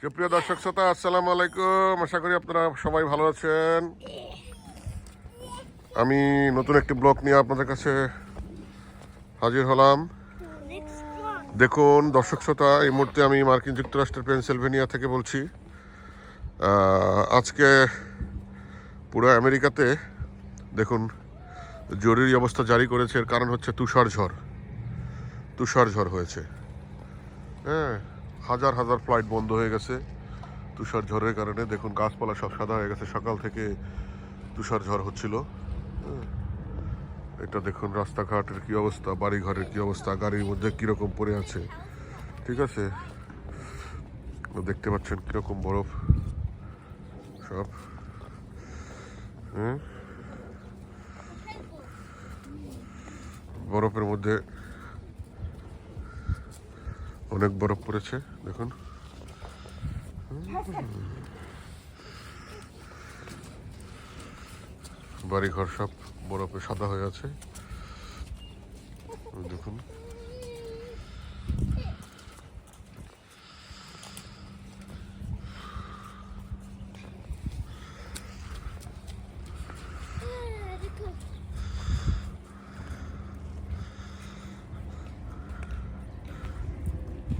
সুপ্রিয় দর্শক শ্রোতা, আসসালামু আলাইকুম। আশা করি আপনারা সবাই ভালো আছেন। আমি নতুন একটি ব্লগ নিয়ে আপনাদের কাছে হাজির হলাম। দেখুন দর্শক শ্রোতা, এই মুহূর্তে আমি মার্কিন যুক্তরাষ্ট্রের পেনসিলভেনিয়া থেকে বলছি। আজকে পুরো আমেরিকাতে দেখুন জরুরি অবস্থা জারি করেছে। এর কারণ হচ্ছে তুষার ঝড় হয়েছে। হ্যাঁ, হাজার হাজার ফ্লাইট বন্ধ হয়ে গেছে তুষার ঝড়ের কারণে। দেখুন গাছপালা সব সাদা হয়ে গেছে, সকাল থেকে তুষার ঝড় হচ্ছিল। এটা দেখুন রাস্তাঘাটের কি অবস্থা, বাড়ি ঘরের কি অবস্থা, গাড়ির মধ্যে কিরকম পড়ে আছে। ঠিক আছে, দেখতে পাচ্ছেন কিরকম বরফ সব। হ্যাঁ, বরফের মধ্যে অনেক বরফ পড়েছে দেখুন। বাড়িঘর সব বরফে সাদা হয়ে আছে দেখুন।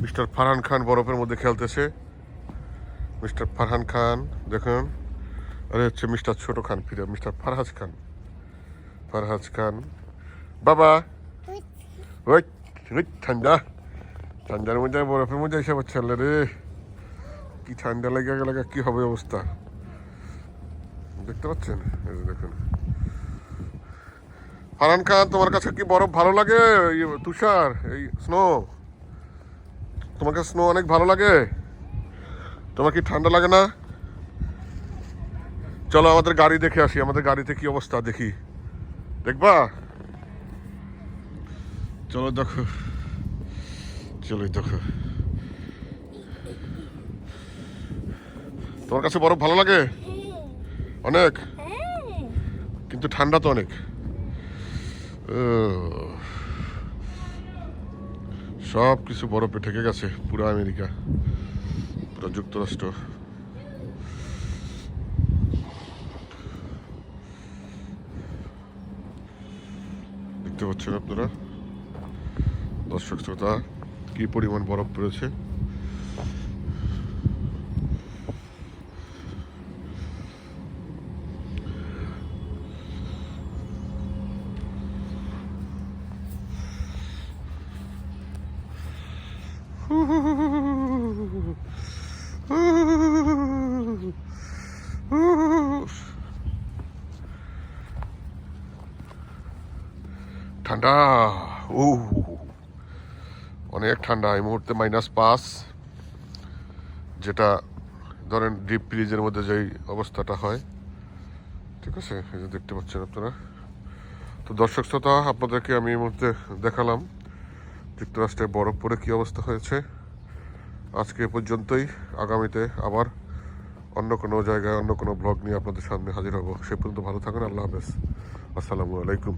মিস্টার ফারহান খান বরফের মধ্যে খেলতেছে। মিস্টার ফারহান খান দেখুন, আরে হচ্ছে মিস্টার ছোট খান, ফিরে মিস্টার ফারহাজ খান বাবা। ওই ঠান্ডার মধ্যে বরফের মধ্যে এসে ছেলে রে, কি ঠান্ডা লেগে গেলে কি হবে অবস্থা দেখতে পাচ্ছেন। এই যে দেখুন ফারহান খান, তোমার কাছে কি বরফ ভালো লাগে? তুষার, এই স্নো, তোমাকে স্নো অনেক ভালো লাগে? তোমার কি ঠান্ডা লাগে না? চলো আমাদের গাড়ি দেখে আসি, আমাদের গাড়িতে কি অবস্থা দেখি। দেখবা? চলো দেখো, দেখো। তোমার কাছে বরফ ভালো লাগে? অনেক, কিন্তু ঠান্ডা তো অনেক। সব কিছু বরফে ঠেকে গেছে, পুরো আমেরিকা, পুরো যুক্তরাষ্ট্র। দেখতে পাচ্ছেন আপনারা দর্শক শ্রোতা, কি পরিমাণ বরফ পড়েছে। ঠান্ডা, অনেক ঠান্ডা। এই মুহূর্তে -5, যেটা ধরেন ডিপ ফ্রিজের মধ্যে যেই অবস্থাটা হয়। ঠিক আছে, এই যে দেখতে পাচ্ছেন আপনারা। তো দর্শক শ্রোতা, আপনাদেরকে আমি এই মুহূর্তে দেখালাম যুক্তরাষ্ট্রে বরফ পড়ে কী অবস্থা হয়েছে। আজকে এ পর্যন্তই। আগামীতে আবার অন্য কোনো জায়গায় অন্য কোনো ব্লগ নিয়ে আপনাদের সামনে হাজির হব। সে পর্যন্ত ভালো থাকুন। আল্লাহ হাফেজ, আসসালামু আলাইকুম।